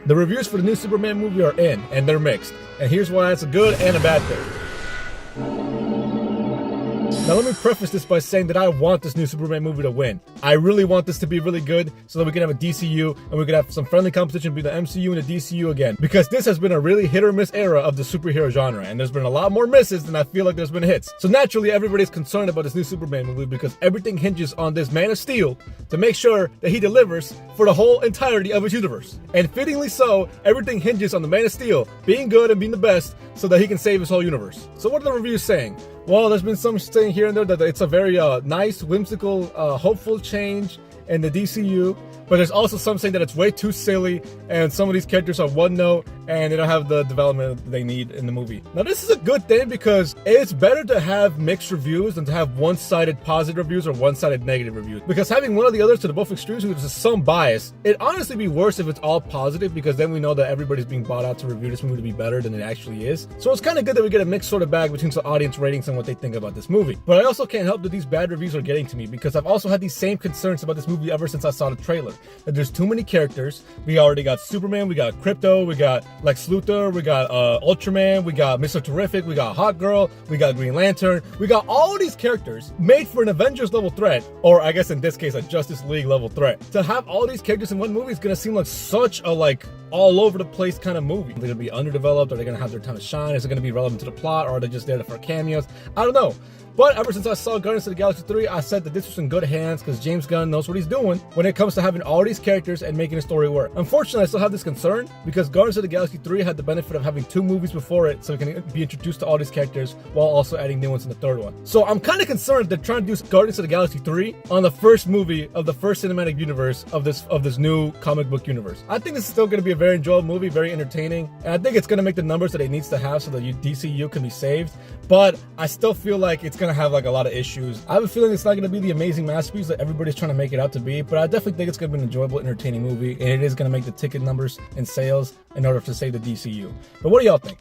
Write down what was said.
The reviews for the new Superman movie are in, and they're mixed. And here's why it's a good and a bad thing. Now let me preface this by saying that I want this new Superman movie to win. I really want this to be really good so that we can have a DCU and we can have some friendly competition between the MCU and the DCU again. Because this has been a really hit or miss era of the superhero genre, and there's been a lot more misses than I feel like there's been hits. So naturally everybody's concerned about this new Superman movie because everything hinges on this Man of Steel to make sure that he delivers for the whole entirety of his universe. And fittingly so, everything hinges on the Man of Steel being good and being the best so that he can save his whole universe. So what are the reviews saying? Well, there's been some saying here and there that it's a very nice, whimsical, hopeful change in the DCU. But there's also some saying that it's way too silly and some of these characters are one note and they don't have the development they need in the movie. Now this is a good thing because it's better to have mixed reviews than to have one-sided positive reviews or one-sided negative reviews. Because having one or the other to the both extremes with some bias, it'd honestly be worse if it's all positive because then we know that everybody's being bought out to review this movie to be better than it actually is. So it's kind of good that we get a mixed sort of bag between the audience ratings and what they think about this movie. But I also can't help that these bad reviews are getting to me because I've also had these same concerns about this movie ever since I saw the trailer. That there's too many characters. We already got Superman, we got Krypto, we got Lex Luthor, we got Ultraman, we got Mr. Terrific, we got Hawk Girl, we got Green Lantern. We got all these characters made for an Avengers level threat, or I guess in this case a Justice League level threat. To have all these characters in one movie is gonna seem like such a all over the place kind of movie. They're gonna be underdeveloped, are they gonna have their time to shine? Is it gonna be relevant to the plot, or are they just there for cameos? I don't know. But ever since I saw Guardians of the Galaxy 3, I said that this was in good hands because James Gunn knows what he's doing when it comes to having all these characters and making a story work. Unfortunately, I still have this concern because Guardians of the Galaxy 3 had the benefit of having 2 movies before it so we can be introduced to all these characters while also adding new ones in the third one. So I'm kind of concerned they're trying to do Guardians of the Galaxy 3 on the first movie of the first cinematic universe of this new comic book universe. I think this is still going to be a very enjoyable movie, very entertaining, and I think it's going to make the numbers that it needs to have so that DCU can be saved. But I still feel like it's going to have a lot of issues. I have a feeling it's not going to be the amazing masterpiece that everybody's trying to make it out to be, but I definitely think it's going to be an enjoyable, entertaining movie, and it is going to make the ticket numbers and sales in order to save the DCU. But what do y'all think?